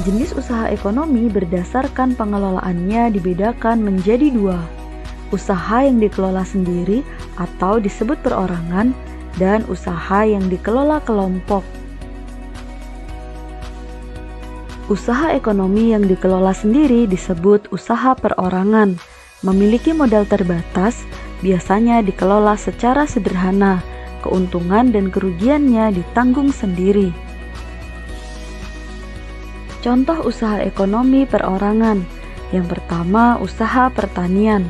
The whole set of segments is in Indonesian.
Jenis usaha ekonomi berdasarkan pengelolaannya dibedakan menjadi dua. Usaha yang dikelola sendiri atau disebut perorangan, dan usaha yang dikelola kelompok. Usaha ekonomi yang dikelola sendiri disebut usaha perorangan, memiliki modal terbatas, biasanya dikelola secara sederhana, keuntungan dan kerugiannya ditanggung sendiri. Contoh usaha ekonomi perorangan. Yang pertama, usaha pertanian.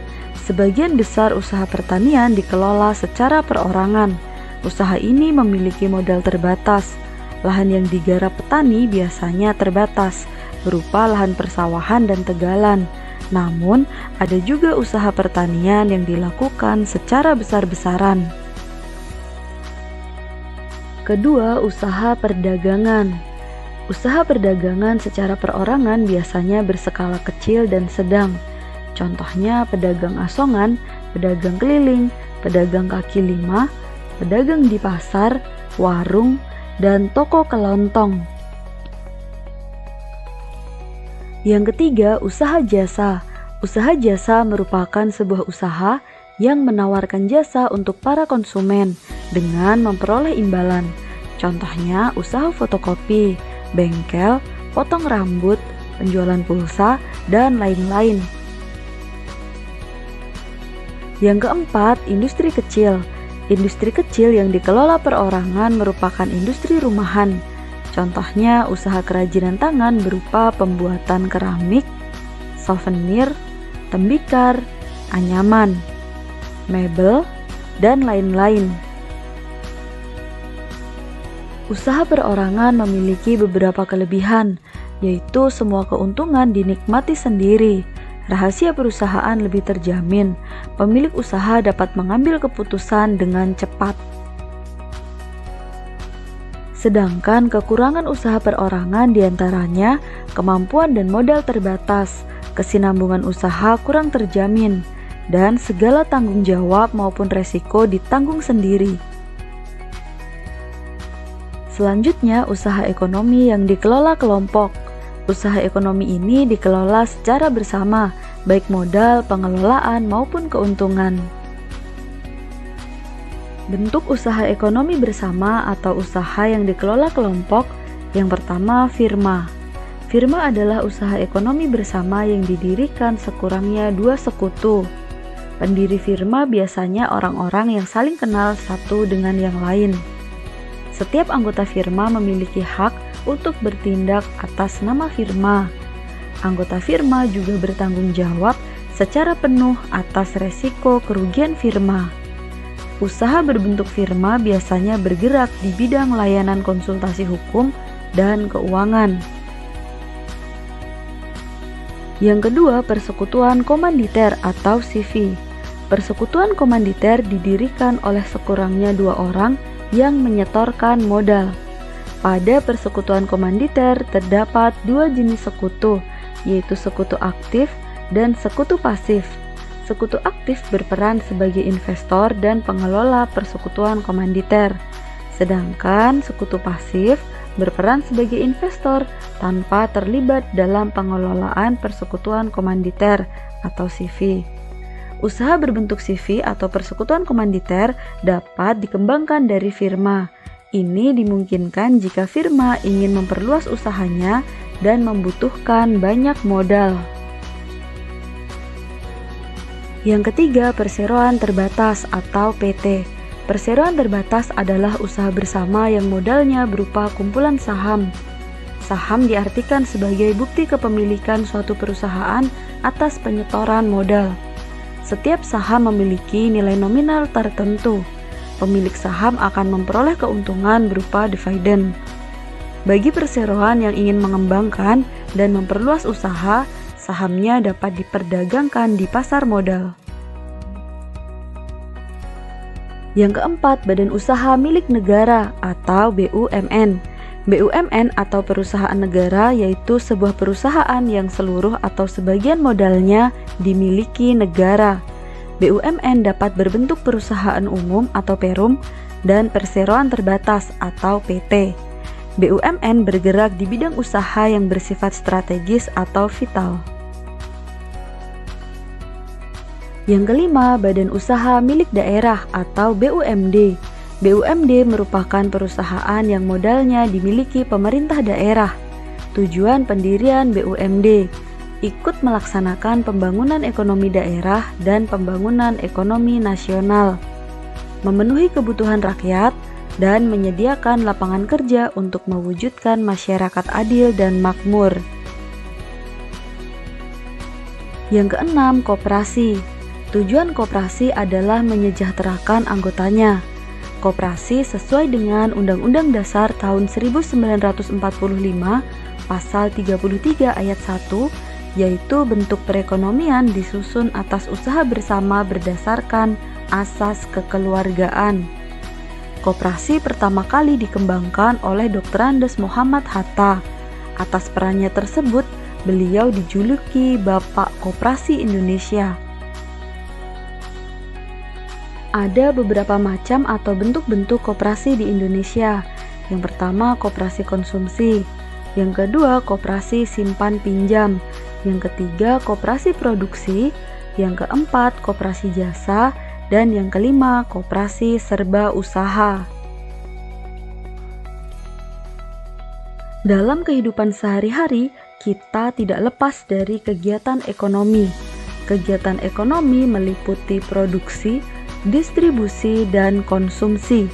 Sebagian besar usaha pertanian dikelola secara perorangan. Usaha ini memiliki modal terbatas. Lahan yang digarap petani biasanya terbatas, berupa lahan persawahan dan tegalan. Namun, ada juga usaha pertanian yang dilakukan secara besar-besaran. Kedua, usaha perdagangan. Usaha perdagangan secara perorangan biasanya berskala kecil dan sedang. Contohnya pedagang asongan, pedagang keliling, pedagang kaki lima, pedagang di pasar, warung, dan toko kelontong. Yang ketiga, usaha jasa. Usaha jasa merupakan sebuah usaha yang menawarkan jasa untuk para konsumen dengan memperoleh imbalan. Contohnya usaha fotokopi, bengkel, potong rambut, penjualan pulsa, dan lain-lain. Yang keempat, industri kecil. Industri kecil yang dikelola perorangan merupakan industri rumahan. Contohnya usaha kerajinan tangan berupa pembuatan keramik, souvenir, tembikar, anyaman, mebel, dan lain-lain. Usaha perorangan memiliki beberapa kelebihan, yaitu semua keuntungan dinikmati sendiri. Rahasia perusahaan lebih terjamin, pemilik usaha dapat mengambil keputusan dengan cepat. Sedangkan kekurangan usaha perorangan diantaranya kemampuan dan modal terbatas, kesinambungan usaha kurang terjamin, dan segala tanggung jawab maupun resiko ditanggung sendiri. Selanjutnya, usaha ekonomi yang dikelola kelompok. Usaha ekonomi ini dikelola secara bersama, baik modal, pengelolaan, maupun keuntungan. Bentuk usaha ekonomi bersama atau usaha yang dikelola kelompok. Yang pertama, firma. Firma adalah usaha ekonomi bersama yang didirikan sekurangnya 2 sekutu. Pendiri firma biasanya orang-orang yang saling kenal satu dengan yang lain. Setiap anggota firma memiliki hak untuk bertindak atas nama firma. Anggota firma juga bertanggung jawab secara penuh atas resiko kerugian firma. Usaha berbentuk firma biasanya bergerak di bidang layanan konsultasi hukum dan keuangan. Yang kedua, persekutuan komanditer atau CV. Persekutuan komanditer didirikan oleh sekurangnya 2 orang yang menyetorkan modal. Pada persekutuan komanditer terdapat 2 jenis sekutu, yaitu sekutu aktif dan sekutu pasif. Sekutu aktif berperan sebagai investor dan pengelola persekutuan komanditer, sedangkan sekutu pasif berperan sebagai investor tanpa terlibat dalam pengelolaan persekutuan komanditer atau CV. Usaha berbentuk CV atau persekutuan komanditer dapat dikembangkan dari firma. Ini dimungkinkan jika firma ingin memperluas usahanya dan membutuhkan banyak modal. Yang ketiga, perseroan terbatas atau PT. Perseroan terbatas adalah usaha bersama yang modalnya berupa kumpulan saham. Saham diartikan sebagai bukti kepemilikan suatu perusahaan atas penyetoran modal. Setiap saham memiliki nilai nominal tertentu. Pemilik saham akan memperoleh keuntungan berupa dividen. Bagi perseroan yang ingin mengembangkan dan memperluas usaha, sahamnya dapat diperdagangkan di pasar modal. Yang keempat, badan usaha milik negara atau BUMN. BUMN atau perusahaan negara yaitu sebuah perusahaan yang seluruh atau sebagian modalnya dimiliki negara. BUMN dapat berbentuk perusahaan umum atau perum dan perseroan terbatas atau PT. BUMN bergerak di bidang usaha yang bersifat strategis atau vital. Yang kelima, badan usaha milik daerah atau BUMD. BUMD merupakan perusahaan yang modalnya dimiliki pemerintah daerah. Tujuan pendirian BUMD ikut melaksanakan pembangunan ekonomi daerah dan pembangunan ekonomi nasional, memenuhi kebutuhan rakyat, dan menyediakan lapangan kerja untuk mewujudkan masyarakat adil dan makmur. Yang keenam, koperasi. Tujuan koperasi adalah menyejahterakan anggotanya. Koperasi sesuai dengan Undang-Undang Dasar tahun 1945, Pasal 33 ayat 1, yaitu bentuk perekonomian disusun atas usaha bersama berdasarkan asas kekeluargaan. Koperasi pertama kali dikembangkan oleh Dr. Andes Muhammad Hatta. Atas perannya tersebut, beliau dijuluki Bapak Koperasi Indonesia. Ada beberapa macam atau bentuk-bentuk koperasi di Indonesia. Yang pertama, koperasi konsumsi. Yang kedua, koperasi simpan pinjam. Yang ketiga, koperasi produksi. Yang keempat, koperasi jasa. Dan yang kelima, koperasi serba usaha. Dalam kehidupan sehari-hari, kita tidak lepas dari kegiatan ekonomi. Kegiatan ekonomi meliputi produksi, distribusi, dan konsumsi.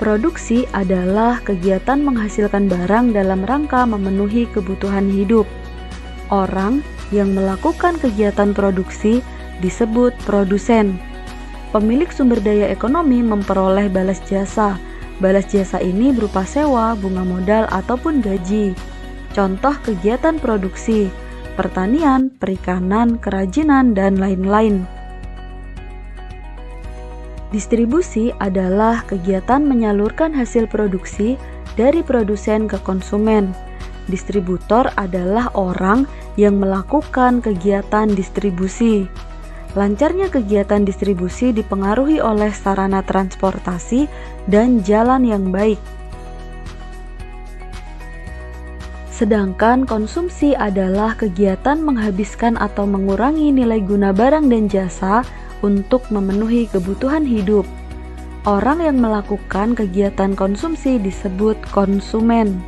Produksi adalah kegiatan menghasilkan barang dalam rangka memenuhi kebutuhan hidup. Orang yang melakukan kegiatan produksi disebut produsen. Pemilik sumber daya ekonomi memperoleh balas jasa. Balas jasa ini berupa sewa, bunga modal, ataupun gaji. Contoh kegiatan produksi: pertanian, perikanan, kerajinan, dan lain-lain. Distribusi adalah kegiatan menyalurkan hasil produksi dari produsen ke konsumen. Distributor adalah orang yang melakukan kegiatan distribusi. Lancarnya kegiatan distribusi dipengaruhi oleh sarana transportasi dan jalan yang baik. Sedangkan konsumsi adalah kegiatan menghabiskan atau mengurangi nilai guna barang dan jasa untuk memenuhi kebutuhan hidup. Orang yang melakukan kegiatan konsumsi disebut konsumen.